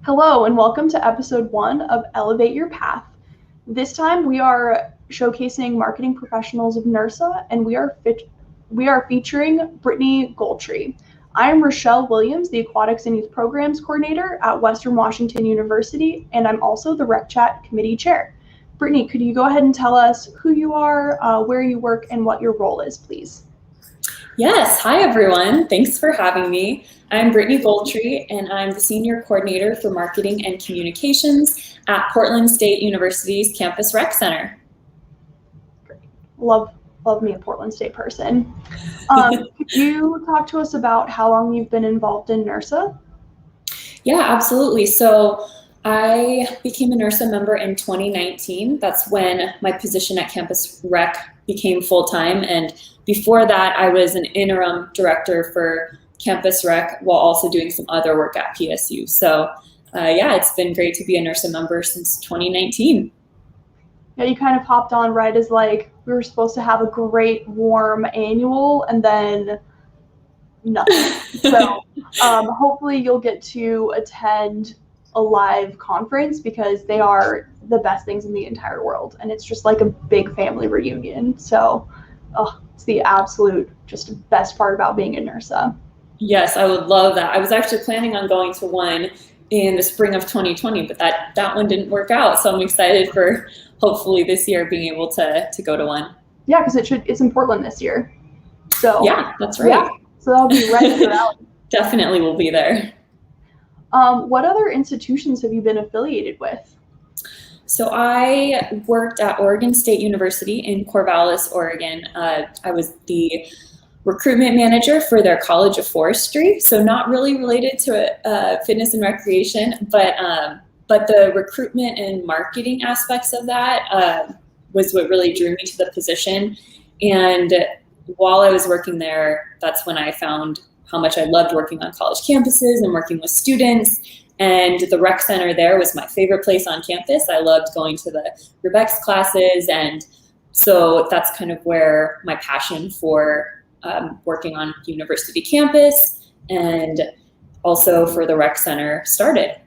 Hello and welcome to episode 1 of Elevate Your Path. This time we are showcasing marketing professionals of NIRSA and we are featuring Brittany Goltry. I am Rochelle Williams, the Aquatics and Youth Programs Coordinator at Western Washington University, and I'm also the Rec Chat Committee Chair. Brittany, could you go ahead and tell us who you are, where you work, and what your role is, please? Yes, hi everyone. Thanks for having me. I'm Brittany Goltry and I'm the Senior Coordinator for Marketing and Communications at Portland State University's Campus Rec Center. Great. Love me a Portland State person. Could you talk to us about how long you've been involved in NIRSA? Yeah, absolutely. So I became a NIRSA member in 2019. That's when my position at Campus Rec became full-time, and before that I was an interim director for Campus Rec while also doing some other work at PSU. So yeah, it's been great to be a NIRSA member since 2019. Yeah, you kind of hopped on right as we were supposed to have a great warm annual and then nothing. So hopefully you'll get to attend a live conference because they are the best things in the entire world, and it's just like a big family reunion. So it's the absolute just best part about being in NIRSA. Yes, I would love that. I was actually planning on going to one in the spring of 2020, but that one didn't work out. So I'm excited for hopefully this year being able to go to one. Yeah, because it's in Portland this year. So yeah, that's right. Yeah, so that'll be right in your alley. Definitely will be there. What other institutions have you been affiliated with? So I worked at Oregon State University in Corvallis, Oregon. I was the recruitment manager for their College of Forestry. So not really related to fitness and recreation, but the recruitment and marketing aspects of that was what really drew me to the position. And while I was working there, that's when I found how much I loved working on college campuses and working with students. And the rec center there was my favorite place on campus. I loved going to the Rebex classes. And so that's kind of where my passion for working on university campus and also for the rec center started.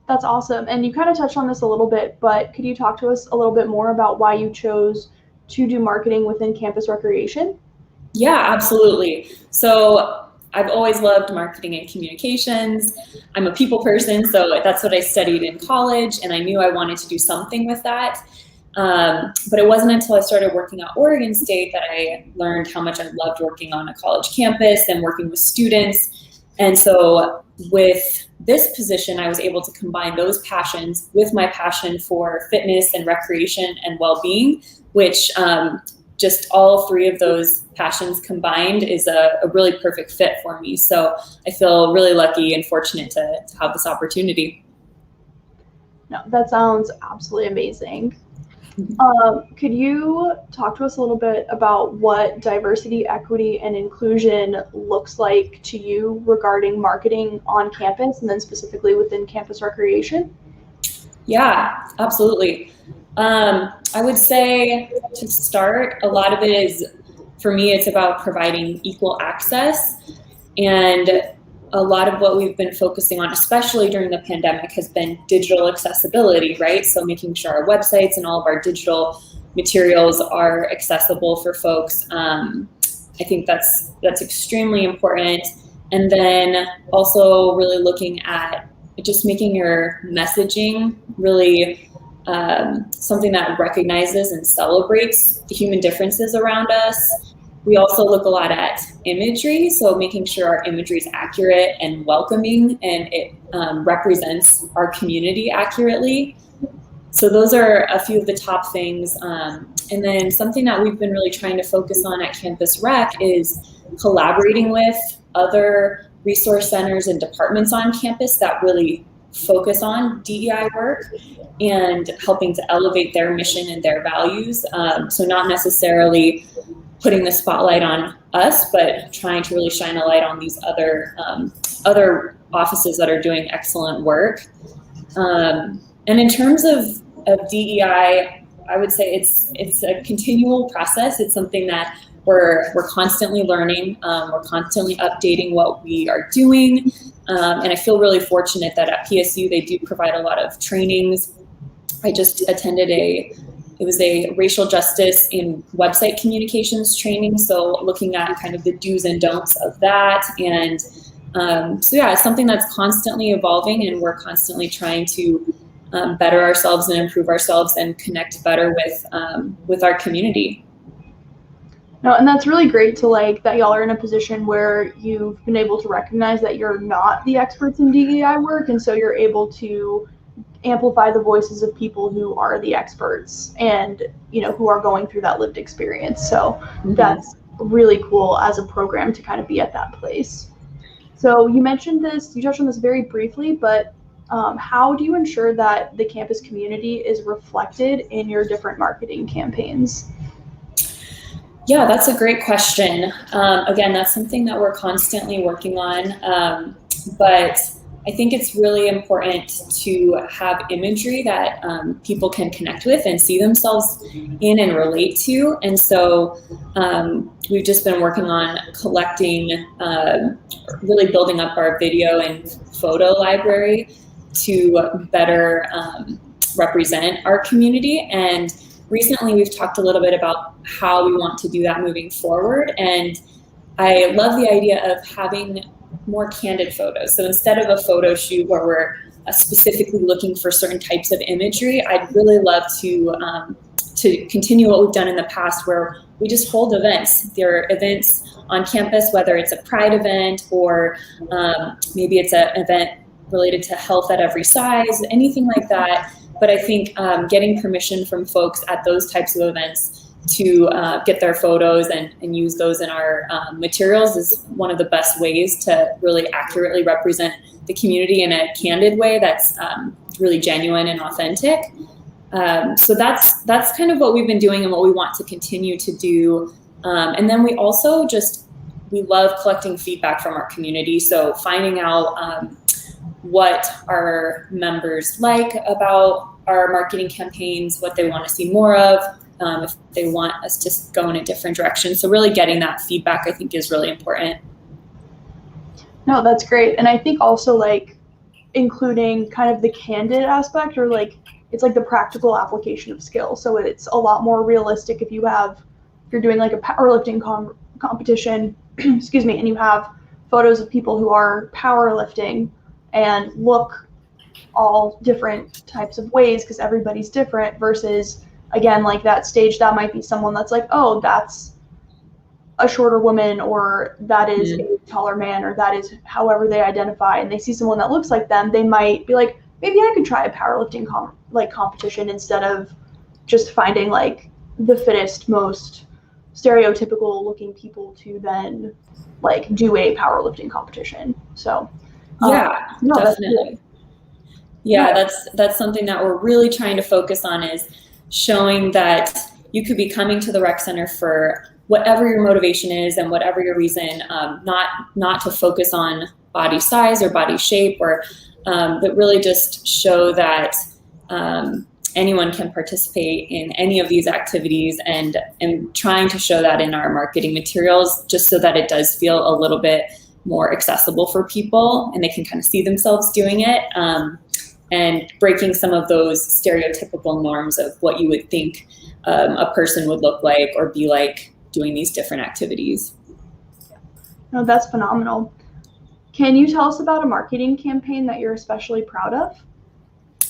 That's awesome. And you kind of touched on this a little bit, but could you talk to us a little bit more about why you chose to do marketing within campus recreation? Yeah, absolutely. So I've always loved marketing and communications. I'm a people person, so that's what I studied in college, and I knew I wanted to do something with that. But it wasn't until I started working at Oregon State that I learned how much I loved working on a college campus and working with students. And so with this position, I was able to combine those passions with my passion for fitness and recreation and well-being, which just all three of those passions combined is a really perfect fit for me. So I feel really lucky and fortunate to have this opportunity. No, that sounds absolutely amazing. Could you talk to us a little bit about what diversity, equity, and inclusion looks like to you regarding marketing on campus and then specifically within campus recreation? Yeah, absolutely. I would say to start, a lot of it is, for me, it's about providing equal access. And a lot of what we've been focusing on, especially during the pandemic, has been digital accessibility, right? So making sure our websites and all of our digital materials are accessible for folks. I think that's extremely important. And then also really looking at just making your messaging really something that recognizes and celebrates the human differences around us. We also look a lot at imagery, so making sure our imagery is accurate and welcoming and it represents our community accurately. So those are a few of the top things. And then something that we've been really trying to focus on at Campus Rec is collaborating with other resource centers and departments on campus that really focus on DEI work and helping to elevate their mission and their values. So not necessarily putting the spotlight on us, but trying to really shine a light on these other offices that are doing excellent work. And in terms of DEI, I would say it's a continual process. It's something that we're constantly learning. We're constantly updating what we are doing. And I feel really fortunate that at PSU, they do provide a lot of trainings. I just attended it was a racial justice in website communications training. So looking at kind of the do's and don'ts of that. And so yeah, it's something that's constantly evolving, and we're constantly trying to better ourselves and improve ourselves and connect better with our community. No, and that's really great to like that y'all are in a position where you've been able to recognize that you're not the experts in DEI work, and so you're able to amplify the voices of people who are the experts and, you know, who are going through that lived experience. So that's really cool as a program to kind of be at that place. So you mentioned this, you touched on this very briefly, but how do you ensure that the campus community is reflected in your different marketing campaigns? Yeah, that's a great question. Again, that's something that we're constantly working on, but I think it's really important to have imagery that people can connect with and see themselves in and relate to. And so we've just been working on collecting, really building up our video and photo library to better represent our community. And recently we've talked a little bit about how we want to do that moving forward. And I love the idea of having more candid photos. So instead of a photo shoot where we're specifically looking for certain types of imagery, I'd really love to continue what we've done in the past, where we just hold events. There are events on campus, whether it's a Pride event or maybe it's an event related to health at every size, anything like that. But I think getting permission from folks at those types of events to get their photos and use those in our materials is one of the best ways to really accurately represent the community in a candid way that's really genuine and authentic. So that's kind of what we've been doing and what we want to continue to do. And then we also we love collecting feedback from our community. So finding out what our members like about our marketing campaigns, what they want to see more of, if they want us to go in a different direction. So really getting that feedback, I think, is really important. No, that's great. And I think also like including kind of the candid aspect, or like it's like the practical application of skill. So it's a lot more realistic if you're doing like a powerlifting competition, excuse me, and you have photos of people who are powerlifting and look all different types of ways because everybody's different, versus again, like that stage, that might be someone that's like, oh, that's a shorter woman, or that is a taller man, or that is however they identify, and they see someone that looks like them, they might be like, maybe I could try a powerlifting competition instead of just finding like the fittest, most stereotypical looking people to then like do a powerlifting competition. So yeah, no, definitely. That's something that we're really trying to focus on, is showing that you could be coming to the rec center for whatever your motivation is and whatever your reason, not to focus on body size or body shape, or but really just show that anyone can participate in any of these activities, and trying to show that in our marketing materials, just so that it does feel a little bit more accessible for people and they can kind of see themselves doing it, and breaking some of those stereotypical norms of what you would think a person would look like or be like doing these different activities. No, that's phenomenal. Can you tell us about a marketing campaign that you're especially proud of?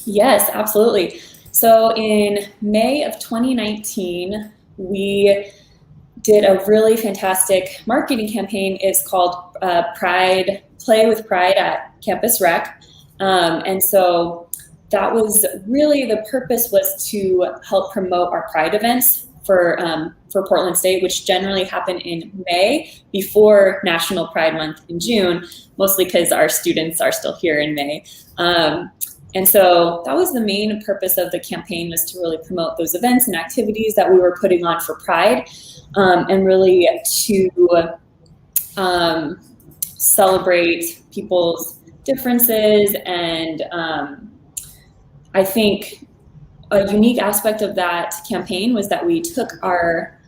Yes, absolutely. So in May of 2019, we did a really fantastic marketing campaign. It's called Pride, Play with Pride at Campus Rec. And so that was really, the purpose was to help promote our Pride events for Portland State, which generally happen in May before National Pride Month in June, mostly because our students are still here in May. And so that was the main purpose of the campaign, was to really promote those events and activities that we were putting on for Pride, and really to celebrate people's differences. And I think a unique aspect of that campaign was that we took our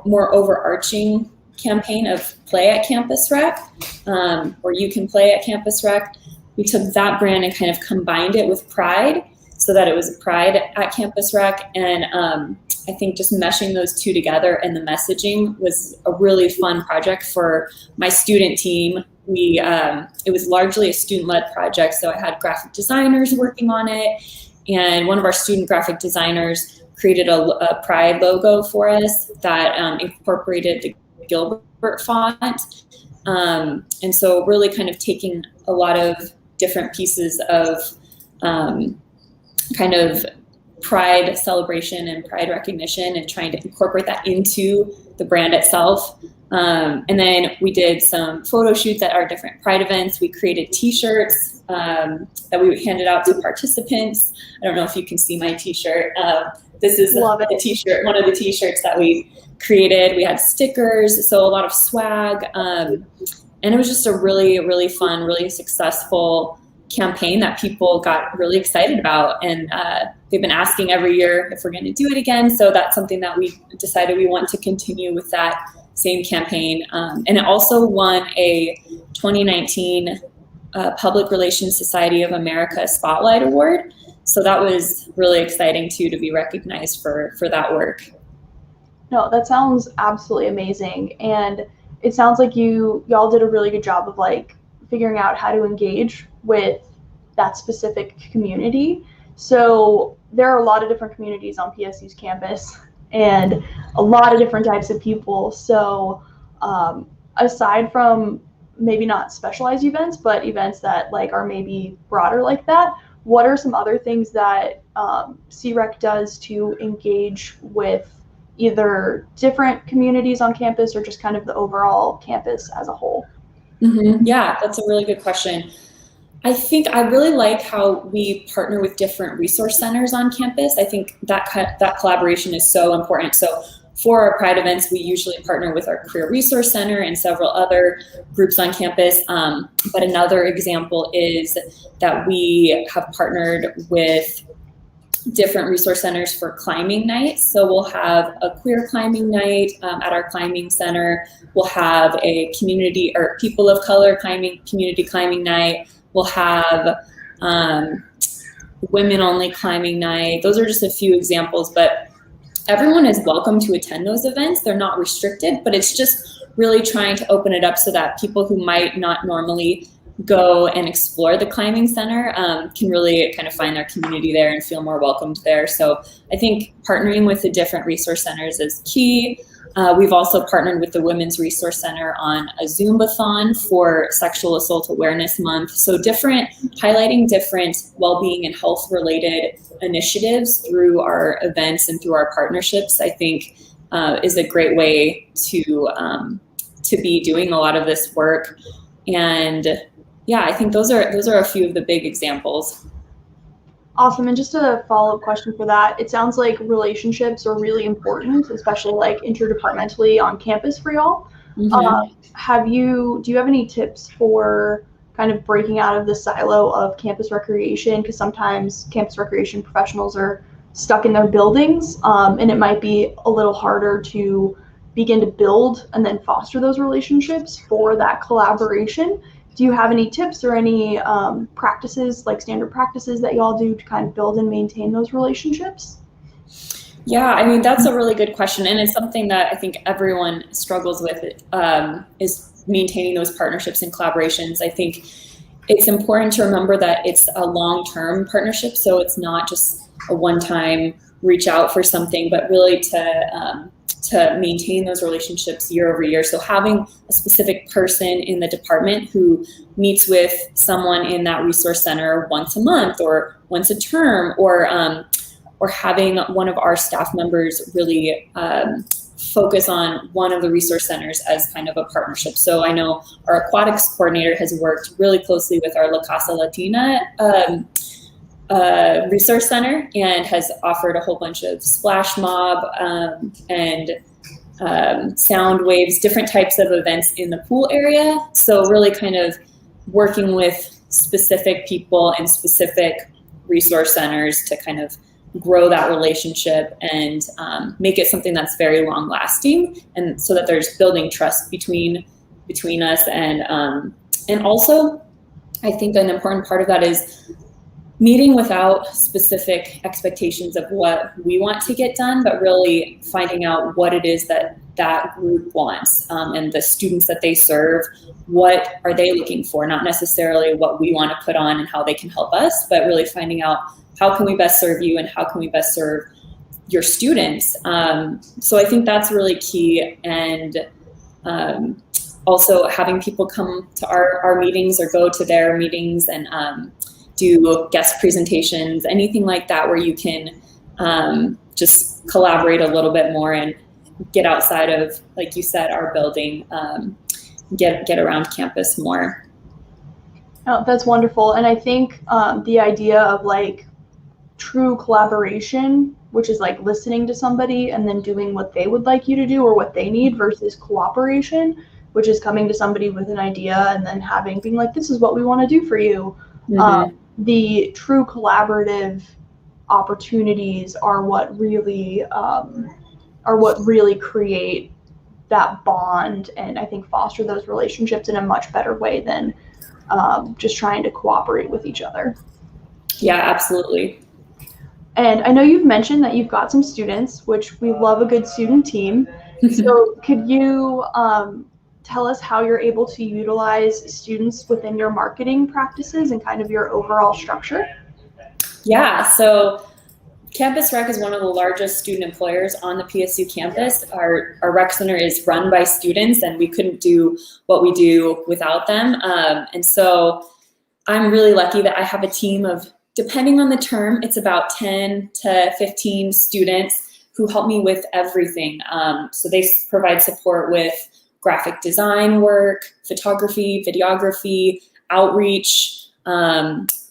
more overarching campaign of play at Campus Rec, or you can play at Campus Rec. We took that brand and kind of combined it with Pride so that it was Pride at Campus Rec. And I think just meshing those two together and the messaging was a really fun project for my student team. It was largely a student-led project, so I had graphic designers working on it, and one of our student graphic designers created a Pride logo for us that incorporated the Gilbert font. And so really kind of taking a lot of different pieces of kind of Pride celebration and Pride recognition and trying to incorporate that into the brand itself. And then we did some photo shoots at our different Pride events. We created t-shirts that we handed out to participants. I don't know if you can see my t-shirt. This is the t-shirt, one of the t-shirts that we created. We had stickers, so a lot of swag. And it was just a really, really fun, really successful campaign that people got really excited about. And they've been asking every year if we're going to do it again. So that's something that we decided we want to continue with that same campaign. And it also won a 2019 Public Relations Society of America Spotlight Award. So that was really exciting too, to be recognized for that work. No, that sounds absolutely amazing. And it sounds like y'all did a really good job of like figuring out how to engage with that specific community. So there are a lot of different communities on PSU's campus and a lot of different types of people. So aside from maybe not specialized events, but events that like are maybe broader like that, what are some other things that CREC does to engage with either different communities on campus or just kind of the overall campus as a whole? Mm-hmm. Yeah, that's a really good question. I think I really like how we partner with different resource centers on campus. I think that collaboration is so important. So for our Pride events, we usually partner with our Career Resource Center and several other groups on campus. But another example is that we have partnered with different resource centers for climbing nights. So we'll have a queer climbing night at our climbing center. We'll have a community or people of color community climbing night. We'll have women only climbing night. Those are just a few examples, but everyone is welcome to attend those events. They're not restricted, but it's just really trying to open it up so that people who might not normally go and explore the climbing center can really kind of find their community there and feel more welcomed there. So I think partnering with the different resource centers is key. We've also partnered with the Women's Resource Center on a Zumbathon for Sexual Assault Awareness Month. So highlighting different well-being and health-related initiatives through our events and through our partnerships, I think is a great way to be doing a lot of this work. And yeah, I think those are a few of the big examples. Awesome. And just a follow-up question for that, it sounds like relationships are really important, especially like interdepartmentally on campus for y'all. Mm-hmm. Do you have any tips for kind of breaking out of the silo of campus recreation? Because sometimes campus recreation professionals are stuck in their buildings, and it might be a little harder to begin to build and then foster those relationships for that collaboration. Do you have any tips or any practices, like standard practices that y'all do to kind of build and maintain those relationships? Yeah, I mean, that's a really good question. And it's something that I think everyone struggles with is maintaining those partnerships and collaborations. I think it's important to remember that it's a long-term partnership. So it's not just a one-time reach out for something, but really to maintain those relationships year over year. So having a specific person in the department who meets with someone in that resource center once a month or once a term, or having one of our staff members really focus on one of the resource centers as kind of a partnership. So I know our aquatics coordinator has worked really closely with our La Casa Latina resource center and has offered a whole bunch of splash mob and sound waves, different types of events in the pool area. So really kind of working with specific people and specific resource centers to kind of grow that relationship and make it something that's very long lasting, and so that there's building trust between us. And also, I think an important part of that is meeting without specific expectations of what we want to get done, but really finding out what it is that group wants, and the students that they serve, what are they looking for, not necessarily what we want to put on and how they can help us, but really finding out how can we best serve you and how can we best serve your students. So I think that's really key. And also having people come to our meetings or go to their meetings and do guest presentations, anything like that, where you can just collaborate a little bit more and get outside of, like you said, our building, get around campus more. Oh, that's wonderful. And I think the idea of like true collaboration, which is like listening to somebody and then doing what they would like you to do or what they need, versus cooperation, which is coming to somebody with an idea and then being like, this is what we want to do for you. Mm-hmm. The true collaborative opportunities are what really create that bond, and I think foster those relationships in a much better way than just trying to cooperate with each other. Yeah, absolutely. And I know you've mentioned that you've got some students, which we love a good student team. So could you tell us how you're able to utilize students within your marketing practices and kind of your overall structure? Yeah, so Campus Rec is one of the largest student employers on the PSU campus. Our rec center is run by students, and we couldn't do what we do without them. And so I'm really lucky that I have a team of, depending on the term, it's about 10 to 15 students who help me with everything. So they provide support with graphic design work, photography, videography, outreach.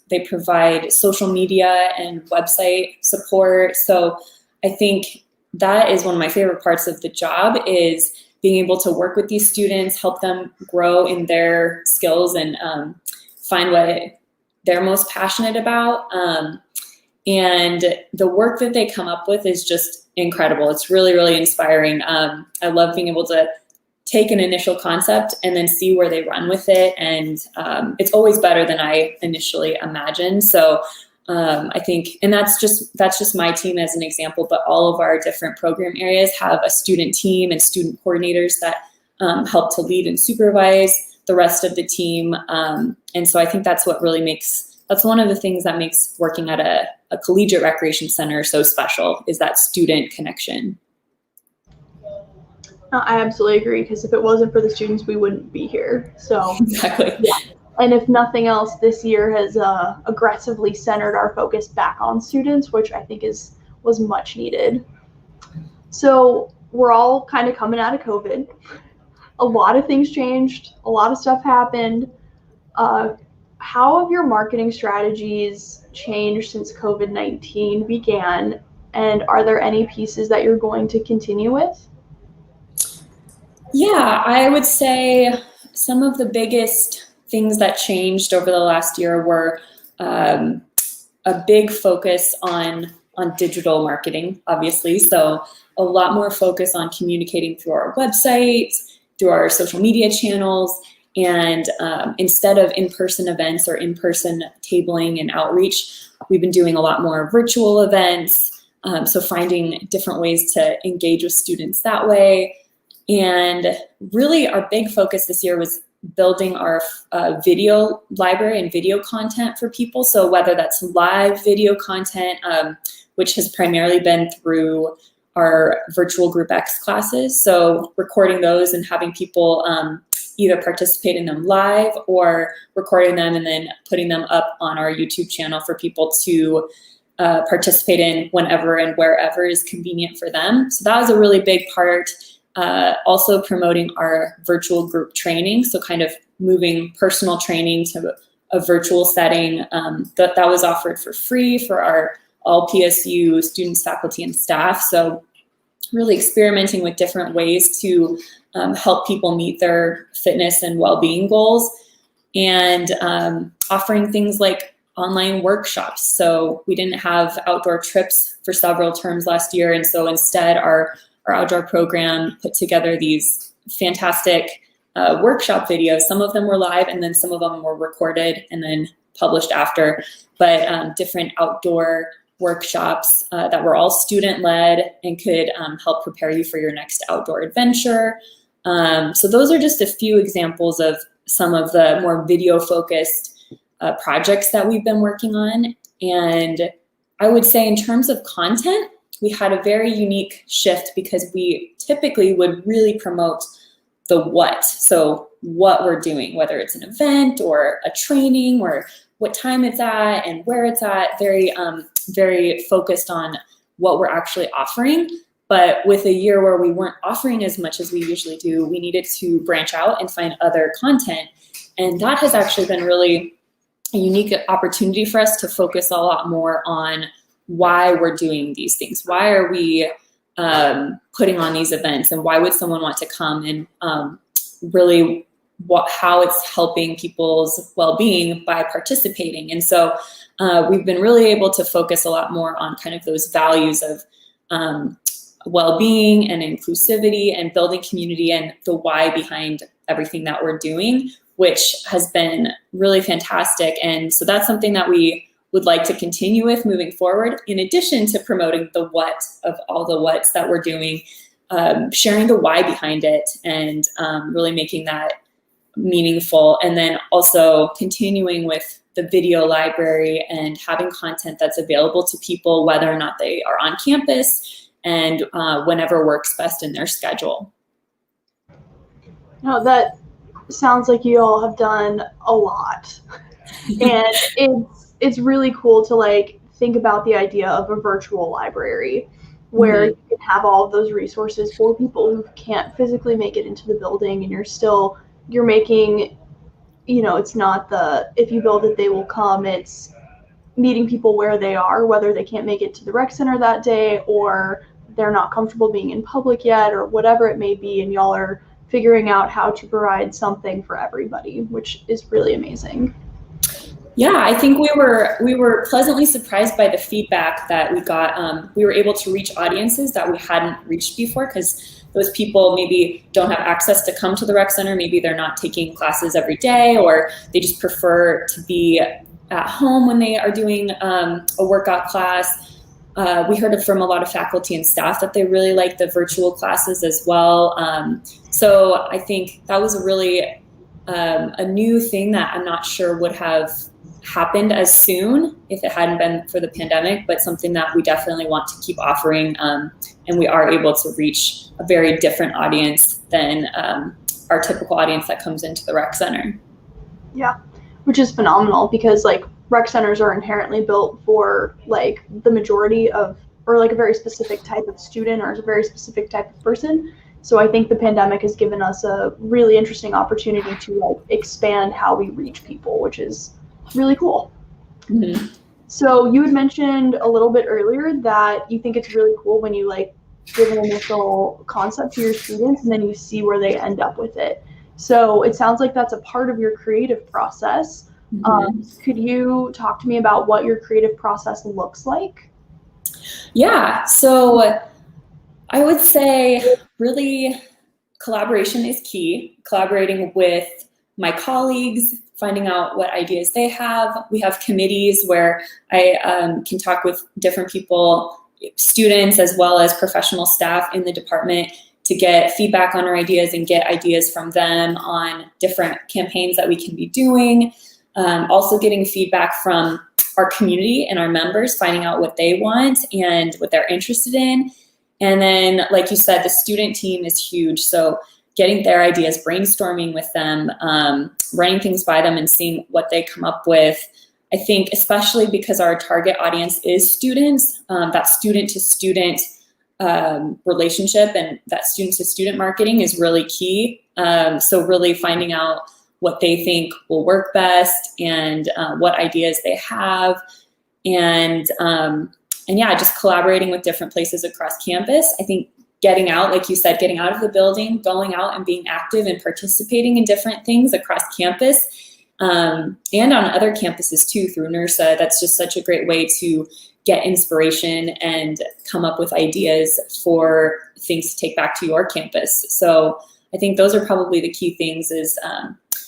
They provide social media and website support. So I think that is one of my favorite parts of the job, is being able to work with these students, help them grow in their skills and find what they're most passionate about. And the work that they come up with is just incredible. It's really, really inspiring. I love being able to take an initial concept and then see where they run with it. And it's always better than I initially imagined. So I think, and that's just my team as an example, but all of our different program areas have a student team and student coordinators that help to lead and supervise the rest of the team. And so I think that's one of the things that makes working at a collegiate recreation center so special, is that student connection. I absolutely agree, because if it wasn't for the students, we wouldn't be here. So exactly. Yeah. And if nothing else, this year has aggressively centered our focus back on students, which I think was much needed. So we're all kind of coming out of COVID. A lot of things changed. A lot of stuff happened. How have your marketing strategies changed since COVID-19 began? And are there any pieces that you're going to continue with? Yeah, I would say some of the biggest things that changed over the last year were a big focus on digital marketing, obviously. So a lot more focus on communicating through our website, through our social media channels, and instead of in-person events or in-person tabling and outreach, we've been doing a lot more virtual events. So finding different ways to engage with students that way. And really our big focus this year was building our video library and video content for people. So whether that's live video content, which has primarily been through our virtual Group X classes. So recording those and having people either participate in them live or recording them and then putting them up on our YouTube channel for people to participate in whenever and wherever is convenient for them. So that was a really big part. Also promoting our virtual group training, so kind of moving personal training to a virtual setting that was offered for free for our all PSU students, faculty, and staff. So really experimenting with different ways to help people meet their fitness and well-being goals, and offering things like online workshops. So we didn't have outdoor trips for several terms last year. And so instead our outdoor program put together these fantastic workshop videos. Some of them were live and then some of them were recorded and then published after, but different outdoor workshops that were all student-led and could help prepare you for your next outdoor adventure. So those are just a few examples of some of the more video-focused projects that we've been working on. And I would say in terms of content, we had a very unique shift because we typically would really promote the what. So what we're doing, whether it's an event or a training or what time it's at and where it's at, very focused on what we're actually offering. But with a year where we weren't offering as much as we usually do, we needed to branch out and find other content. And that has actually been really a unique opportunity for us to focus a lot more on why we're doing these things. Why are we putting on these events, and why would someone want to come, and really how it's helping people's well-being by participating. And so we've been really able to focus a lot more on kind of those values of well-being and inclusivity and building community and the why behind everything that we're doing, which has been really fantastic. And so that's something that we would like to continue with moving forward, in addition to promoting the what of all the whats that we're doing, sharing the why behind it, and really making that meaningful. And then also continuing with the video library and having content that's available to people, whether or not they are on campus, and whenever works best in their schedule. No, that sounds like you all have done a lot. And it's really cool to like think about the idea of a virtual library where you can have all of those resources for people who can't physically make it into the building, and you're making, it's not if you build it, they will come. It's meeting people where they are, whether they can't make it to the rec center that day or they're not comfortable being in public yet or whatever it may be. And y'all are figuring out how to provide something for everybody, which is really amazing. Yeah, I think we were pleasantly surprised by the feedback that we got. We were able to reach audiences that we hadn't reached before, because those people maybe don't have access to come to the rec center. Maybe they're not taking classes every day, or they just prefer to be at home when they are doing a workout class. We heard from a lot of faculty and staff that they really like the virtual classes as well. So I think that was really a new thing that I'm not sure would have happened as soon if it hadn't been for the pandemic, but something that we definitely want to keep offering. And we are able to reach a very different audience than our typical audience that comes into the rec center. Yeah, which is phenomenal, because like rec centers are inherently built for like the majority of, or like a very specific type of student or a very specific type of person. So I think the pandemic has given us a really interesting opportunity to like expand how we reach people, which is really cool. Mm-hmm. So you had mentioned a little bit earlier that you think it's really cool when you like give an initial concept to your students and then you see where they end up with it. So it sounds like that's a part of your creative process. Mm-hmm. Could you talk to me about what your creative process looks like? Yeah, so I would say really collaboration is key. Collaborating with my colleagues, finding out what ideas they have. We have committees where I can talk with different people, students as well as professional staff in the department, to get feedback on our ideas and get ideas from them on different campaigns that we can be doing. Also getting feedback from our community and our members, finding out what they want and what they're interested in. And then, like you said, the student team is huge. So getting their ideas, brainstorming with them, running things by them and seeing what they come up with. I think especially because our target audience is students, that student to student relationship and that student to student marketing is really key. So really finding out what they think will work best and what ideas they have. And yeah, just collaborating with different places across campus. I think getting out, like you said, getting out of the building, going out and being active and participating in different things across campus and on other campuses too through NIRSA. That's just such a great way to get inspiration and come up with ideas for things to take back to your campus. So I think those are probably the key things, is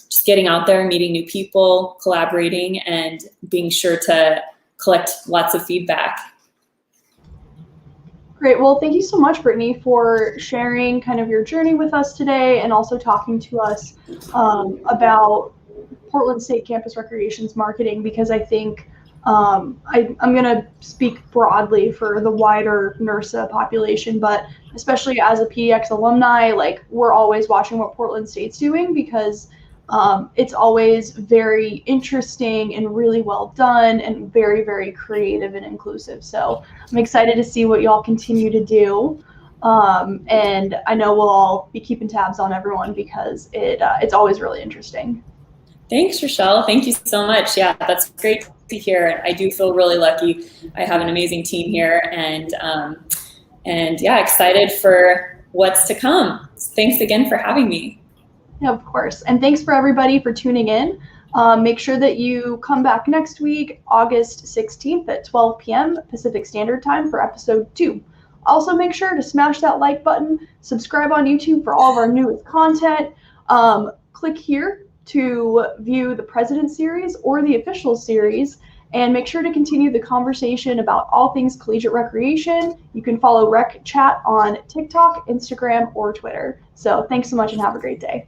just getting out there, meeting new people, collaborating, and being sure to collect lots of feedback. Great. Well, thank you so much, Brittany, for sharing kind of your journey with us today, and also talking to us about Portland State Campus Recreation's marketing, because I think I'm going to speak broadly for the wider NIRSA population, but especially as a PDX alumni, like, we're always watching what Portland State's doing, because it's always very interesting and really well done and very, very creative and inclusive. So I'm excited to see what y'all continue to do. And I know we'll all be keeping tabs on everyone, because it's always really interesting. Thanks, Rochelle. Thank you so much. Yeah, that's great to hear. I do feel really lucky. I have an amazing team here, and yeah, excited for what's to come. Thanks again for having me. Yeah, of course. And thanks for everybody for tuning in. Make sure that you come back next week, August 16th at 12 p.m. Pacific Standard Time for episode 2. Also, make sure to smash that like button, subscribe on YouTube for all of our newest content. Click here to view the President Series or the Official Series, and make sure to continue the conversation about all things collegiate recreation. You can follow Rec Chat on TikTok, Instagram, or Twitter. So thanks so much and have a great day.